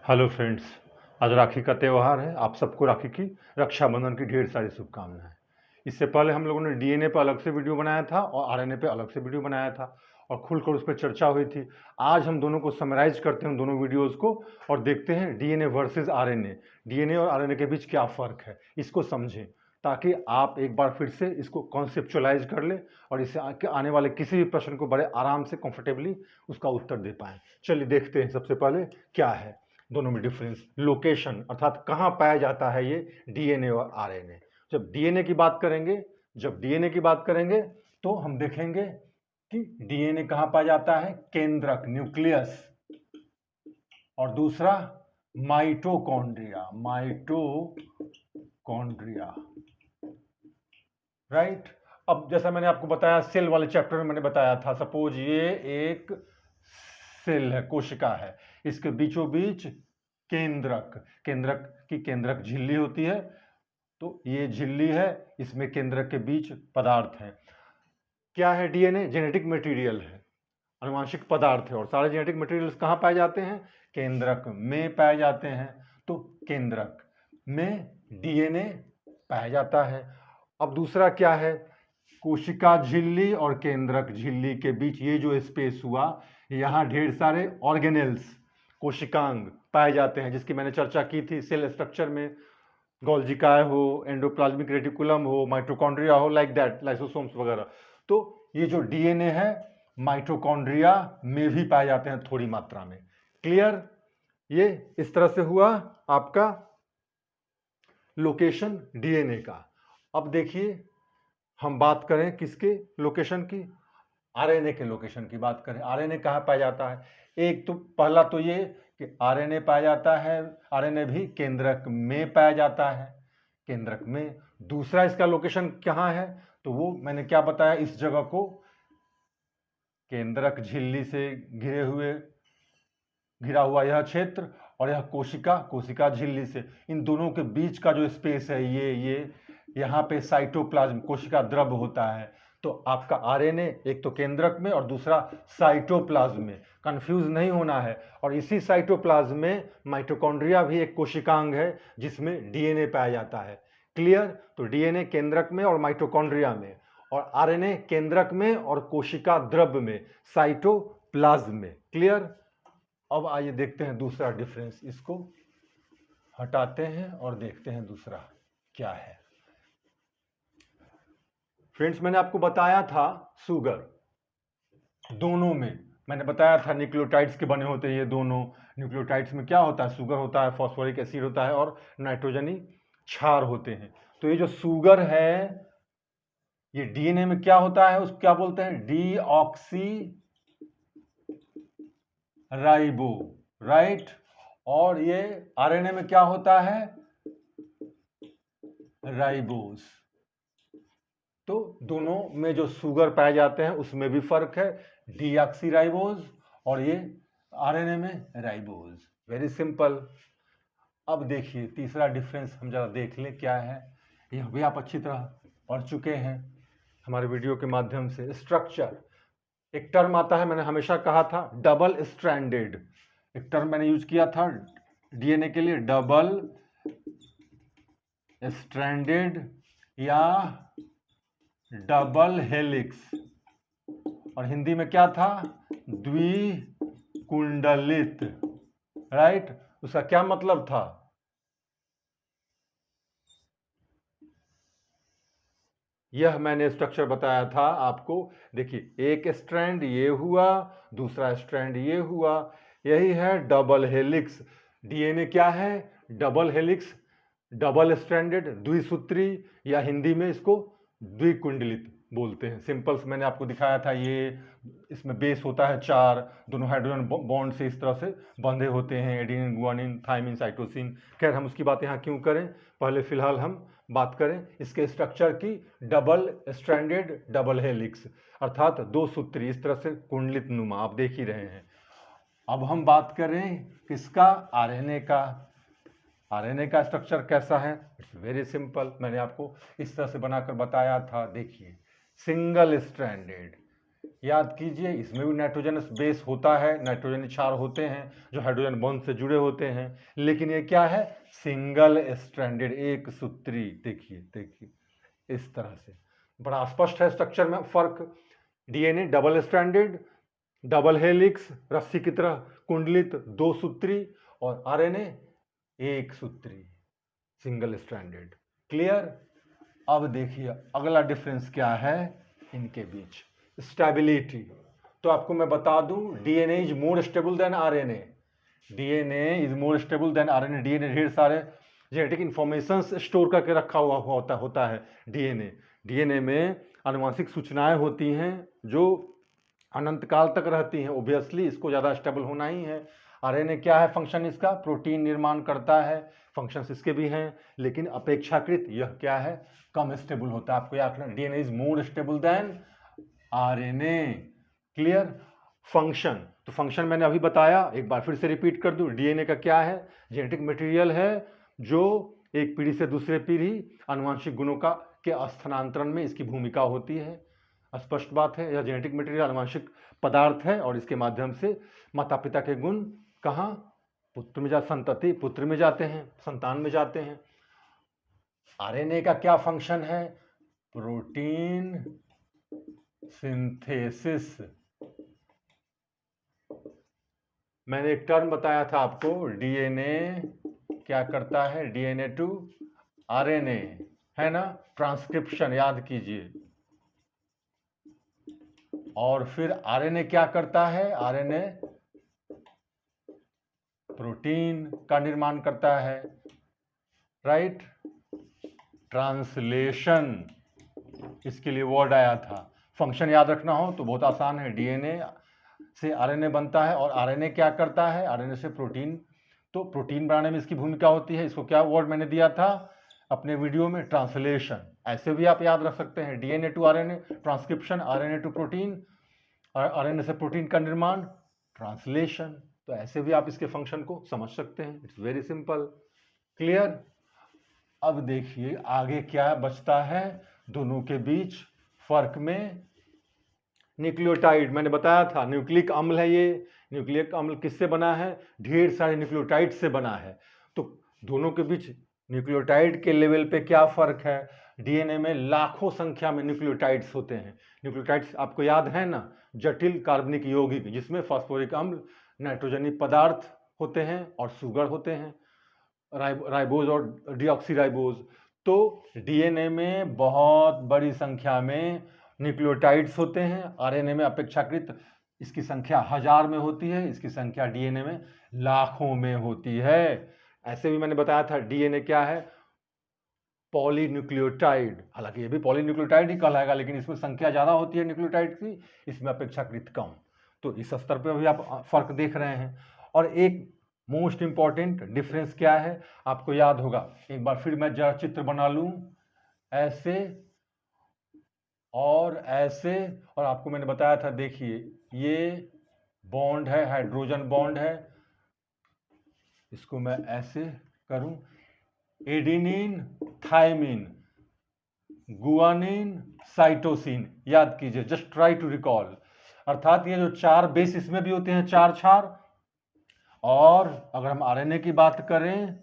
Hello friends. आज राखी का त्यौहार है। आप सबको राखी की रक्षाबंधन की ढेर सारी शुभकामनाएं। इससे पहले हम लोगों ने डीएनए पर अलग से वीडियो बनाया था और आरएनए पे अलग से वीडियो बनाया था और खुलकर उस पर चर्चा हुई थी। आज हम दोनों को समराइज करते हैं, दोनों वीडियोस को, और देखते हैं डीएनए वर्सेस आरएनए, डीएनए और आरएनए के बीच क्या फ़र्क है, इसको समझें, ताकि आप एक बार फिर से इसको कॉन्सेप्चुअलाइज कर लें और इससे आने वाले किसी भी प्रश्न को बड़े आराम से कंफर्टेबली उसका उत्तर दे पाएँ। चलिए देखते हैं सबसे पहले क्या है दोनों में डिफरेंस। लोकेशन अर्थात कहाँ पाया जाता है ये डीएनए और आरएनए। जब डीएनए की बात करेंगे तो हम देखेंगे कि डीएनए कहाँ पाया जाता है, केंद्रक, न्यूक्लियस, और दूसरा माइटोकॉन्ड्रिया, राइट। अब जैसा मैंने आपको बताया, सेल वाले चैप्टर में मैंने बताया था, सपोज ये एक सेल है, कोशिका है, इसके बीचों बीच केंद्रक की केंद्रक झिल्ली होती है, तो ये झिल्ली है, इसमें केंद्रक के बीच पदार्थ है। क्या है डीएनए? जेनेटिक मटेरियल है, आनुवांशिक पदार्थ है, और सारे जेनेटिक मटेरियल्स कहाँ पाए जाते हैं? केंद्रक में पाए जाते हैं। तो केंद्रक में डीएनए पाया जाता है। अब दूसरा क्या है? कोशिका झिल्ली और केंद्रक झिल्ली के बीच ये जो स्पेस हुआ, यहाँ ढेर सारे ऑर्गेनेल्स, कोशिकांग पाए जाते हैं, जिसकी मैंने चर्चा की थी सेल स्ट्रक्चर में। गोल्जी काय हो, एंडोप्लाज्मिक रेटिकुलम हो, माइटोकॉन्ड्रिया हो, लाइक दैट, लाइसोसोम्स वगैरह। तो ये जो डीएनए है माइटोकॉन्ड्रिया में भी पाए जाते हैं थोड़ी मात्रा में। क्लियर? ये इस तरह से हुआ आपका लोकेशन डीएनए का। अब देखिए, हम बात करें किसके लोकेशन की? आरएनए के लोकेशन की बात करें। आरएनए कहाँ पाया जाता है? एक तो पहला तो ये कि आरएनए पाया जाता है, आरएनए भी केंद्रक में पाया जाता है, केंद्रक में। दूसरा इसका लोकेशन कहाँ है? तो वो मैंने क्या बताया, इस जगह को केंद्रक झिल्ली से घिरा हुआ यह क्षेत्र, और यह कोशिका झिल्ली से, इन दोनों के बीच का जो स्पेस है, ये यहाँ पे साइटोप्लाज्म, कोशिका द्रव होता है। तो आपका आरएनए एक तो केंद्रक में और दूसरा साइटोप्लाज्म में, कंफ्यूज नहीं होना है। और इसी साइटोप्लाज्म में माइटोकॉन्ड्रिया भी एक कोशिकांग है जिसमें डीएनए पाया जाता है। क्लियर? तो डीएनए केंद्रक में और माइटोकॉन्ड्रिया में, और आरएनए केंद्रक में और कोशिका द्रव में, साइटोप्लाज्म में। क्लियर? अब आइए देखते हैं दूसरा डिफरेंस, इसको हटाते हैं और देखते हैं दूसरा क्या है। फ्रेंड्स, मैंने आपको बताया था शुगर, दोनों में मैंने बताया था न्यूक्लियोटाइड्स के बने होते हैं ये दोनों। न्यूक्लियोटाइड्स में क्या होता है? शुगर होता है, फॉस्फोरिक एसिड होता है और नाइट्रोजनी क्षार होते हैं। तो ये जो शुगर है, ये डीएनए में क्या होता है, उसको क्या बोलते हैं? Deoxy ribo, right. और ये आरएनए में क्या होता है? राइबोस। तो दोनों में जो शुगर पाए जाते हैं उसमें भी फर्क है, डीऑक्सीराइबोज और ये आरएनए में राइबोज। Very simple. अब देखिए तीसरा डिफरेंस हम जरा देख लें क्या है। यह भी आप अच्छी तरह पढ़ चुके हैं हमारे वीडियो के माध्यम से। स्ट्रक्चर, एक टर्म आता है, मैंने हमेशा कहा था डबल स्ट्रैंडेड, एक टर्म मैंने यूज किया था डीएनए के लिए, डबल स्ट्रैंडेड या डबल हेलिक्स, और हिंदी में क्या था? द्विकुंडलित, राइट। उसका क्या मतलब था? यह मैंने स्ट्रक्चर बताया था आपको। देखिए, एक स्ट्रैंड ये हुआ, दूसरा स्ट्रैंड ये हुआ, यही है डबल हेलिक्स। डीएनए क्या है? डबल हेलिक्स, डबल स्ट्रैंडेड, द्विसूत्री, या हिंदी में इसको द्विकुंडलित बोलते हैं। सिंपल्स मैंने आपको दिखाया था, ये इसमें बेस होता है 4, दोनों हाइड्रोजन बॉन्ड से इस तरह से बंधे होते हैं, एडेनिन, गुआनिन, थाइमिन, साइटोसिन। खैर, हम उसकी बात यहाँ क्यों करें, पहले फिलहाल हम बात करें इसके स्ट्रक्चर की। डबल स्ट्रैंडेड डबल हेलिक्स अर्थात दो सूत्री, इस तरह से कुंडलित नुमा, आप देख ही रहे हैं। अब हम बात करें किसका? आरएनए का। आरएनए का स्ट्रक्चर कैसा है? इट्स वेरी सिंपल, मैंने आपको इस तरह से बनाकर बताया था। देखिए, सिंगल स्ट्रैंडेड, याद कीजिए, इसमें भी नाइट्रोजनस बेस होता है, नाइट्रोजन क्षार होते हैं जो हाइड्रोजन बॉन्ड से जुड़े होते हैं, लेकिन ये क्या है, सिंगल स्ट्रैंडेड, एक सूत्री। देखिए देखिए इस तरह से बड़ा स्पष्ट है स्ट्रक्चर में फर्क। DNA double stranded, double helix, रस्सी की तरह कुंडलित, दो सूत्री, और आरएनए एक सूत्री, सिंगल स्ट्रैंडेड। क्लियर। अब देखिए अगला डिफरेंस क्या है इनके बीच, स्टेबिलिटी। तो आपको मैं बता दूं, DNA is more stable then RNA, DNA is more stable then RNA. DNA ढेर सारे जेनेटिक इंफॉर्मेशन स्टोर करके रखा हुआ होता है। डीएनए में आनुवंशिक सूचनाएं होती हैं जो अनंत काल तक रहती हैं। ओबियसली इसको ज़्यादा स्टेबल होना ही है। आरएनए क्या है फंक्शन इसका, प्रोटीन निर्माण करता है, फंक्शंस इसके भी हैं, लेकिन अपेक्षाकृत यह क्या है, कम स्टेबल होता है। आपको याद रखना, DNA is more stable then RNA. Clear. Function, तो फंक्शन मैंने अभी बताया, एक बार फिर से रिपीट कर दूं। डीएनए का क्या है, जेनेटिक मटेरियल है जो एक पीढ़ी से दूसरे पीढ़ी आनुवंशिक गुणों का के स्थानांतरण में इसकी भूमिका होती है। स्पष्ट बात है, यह जेनेटिक मटेरियल आनुवंशिक पदार्थ है और इसके माध्यम से माता पिता के गुण कहाँ, पुत्र में संतति पुत्र में जाते हैं, संतान में जाते हैं। आरएनए का क्या फंक्शन है, प्रोटीन सिंथेसिस। मैंने एक टर्म बताया था आपको, डीएनए क्या करता है, डीएनए टू आरएनए, है ना, ट्रांसक्रिप्शन, याद कीजिए। और फिर आरएनए क्या करता है, आरएनए प्रोटीन का निर्माण करता है, राइट। ट्रांसलेशन, इसके लिए वर्ड आया था। फंक्शन याद रखना हो तो बहुत आसान है, डीएनए से आरएनए बनता है और आरएनए क्या करता है, आरएनए से प्रोटीन, तो प्रोटीन बनाने में इसकी भूमिका होती है। इसको क्या वर्ड मैंने दिया था अपने वीडियो में, ट्रांसलेशन। ऐसे भी आप याद रख सकते हैं, DNA to RNA transcription, RNA to protein, RNA से प्रोटीन का निर्माण, ट्रांसलेशन। तो ऐसे भी आप इसके फंक्शन को समझ सकते हैं। It's very simple. क्लियर। अब देखिए आगे क्या बचता है दोनों के बीच फर्क में, न्यूक्लियोटाइड। मैंने बताया था न्यूक्लिक अम्ल है ये। न्यूक्लिक अम्ल किससे बना है, ढेर सारे न्यूक्लियोटाइड से बना है। तो दोनों के बीच न्यूक्लियोटाइड के लेवल पे क्या फर्क है, डीएनए में लाखों संख्या में न्यूक्लियोटाइड्स होते हैं। न्यूक्लियोटाइड्स आपको याद है ना, जटिल कार्बनिक यौगिक जिसमें फास्फोरिक अम्ल, नाइट्रोजनी पदार्थ होते हैं और शुगर होते हैं, राइबोज और डीऑक्सीराइबोज। तो डीएनए में बहुत बड़ी संख्या में न्यूक्लियोटाइड्स होते हैं, आरएनए में अपेक्षाकृत इसकी संख्या 1000 में होती है, इसकी संख्या डीएनए में लाखों में होती है। ऐसे भी मैंने बताया था डीएनए क्या है, पॉलीन्यूक्लियोटाइड। हालांकि ये भी पॉलीन्यूक्लियोटाइड ही कहलाएगा, लेकिन इसमें संख्या ज़्यादा होती है न्यूक्लियोटाइड की, इसमें अपेक्षाकृत कम। तो इस स्तर पर भी आप फर्क देख रहे हैं। और एक मोस्ट इंपॉर्टेंट डिफरेंस क्या है, आपको याद होगा, एक बार फिर मैं जरा चित्र बना लूं, ऐसे और ऐसे, और आपको मैंने बताया था, देखिए ये बॉन्ड है, हाइड्रोजन बॉन्ड है, इसको मैं ऐसे करूं, एडेनिन थायमिन, गुआनिन साइटोसिन। याद कीजिए, जस्ट ट्राई टू रिकॉल। अर्थात ये जो 4 बेस इसमें भी होते हैं, 4 क्षार। और अगर हम आरएनए की बात करें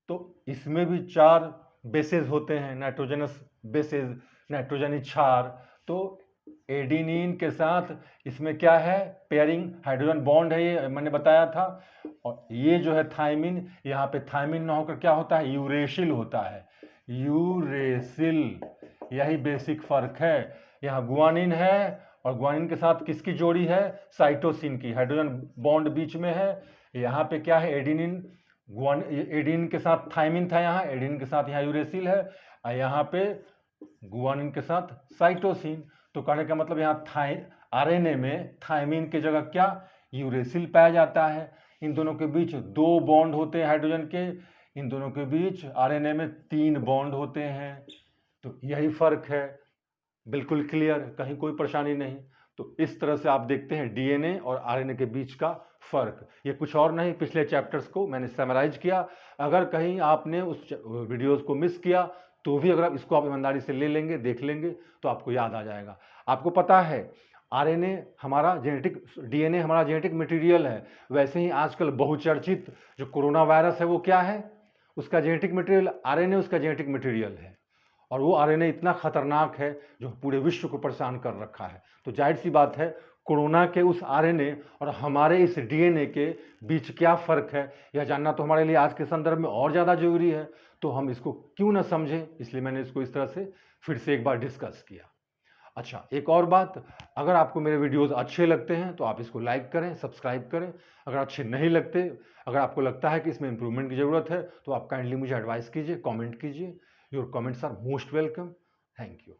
तो इसमें भी 4 बेसेस होते हैं, नाइट्रोजनस बेसेस, नाइट्रोजनी क्षार। तो एडेनिन के साथ इसमें क्या है, पेयरिंग, हाइड्रोजन बॉन्ड है, ये मैंने बताया था। और ये जो है थायमिन, यहाँ पे थायमिन ना होकर क्या होता है, यूरेसिल होता है, यूरेसिल। यही बेसिक फर्क है। यहाँ गुआनिन है और गुआनिन के साथ किसकी जोड़ी है, साइटोसिन की, हाइड्रोजन बॉन्ड बीच में है। यहाँ पे क्या है, एडेनिन, एडेनिन के साथ थायमिन था, यहाँ एडेनिन के साथ यहाँ यूरेसिल है, और यहाँ पे गुआनिन के साथ साइटोसिन। तो कहने का मतलब यहाँ आरएनए में थायमिन की जगह क्या, यूरेसिल पाया जाता है। इन दोनों के बीच 2 बॉन्ड होते हैं हाइड्रोजन के, इन दोनों के बीच आरएनए में 3 बॉन्ड होते हैं। तो यही फर्क है, बिल्कुल क्लियर, कहीं कोई परेशानी नहीं। तो इस तरह से आप देखते हैं डीएनए और आरएनए के बीच का फर्क। ये कुछ और नहीं, पिछले चैप्टर्स को मैंने समराइज किया। अगर कहीं आपने उस वीडियोस को मिस किया तो भी अगर आप इसको आप ईमानदारी से ले लेंगे, देख लेंगे, तो आपको याद आ जाएगा। आपको पता है आरएनए हमारा जेनेटिक, डीएनए हमारा जेनेटिक मटेरियल है, वैसे ही आजकल बहुचर्चित जो कोरोना वायरस है वो क्या है, उसका जेनेटिक मटेरियल आरएनए उसका जेनेटिक मटेरियल है। और वो आरएनए इतना खतरनाक है जो पूरे विश्व को परेशान कर रखा है। तो जाहिर सी बात है कोरोना के उस आरएनए और हमारे इस डीएनए के बीच क्या फ़र्क है, यह जानना तो हमारे लिए आज के संदर्भ में और ज़्यादा ज़रूरी है। तो हम इसको क्यों ना समझें, इसलिए मैंने इसको इस तरह से फिर से एक बार डिस्कस किया। अच्छा, एक और बात, अगर आपको मेरे वीडियोज़ अच्छे लगते हैं तो आप इसको लाइक करें, सब्सक्राइब करें। अगर अच्छे नहीं लगते, अगर आपको लगता है कि इसमें इम्प्रूवमेंट की ज़रूरत है, तो आप काइंडली मुझे एडवाइस कीजिए, कमेंट कीजिए। Your comments are most welcome. Thank you.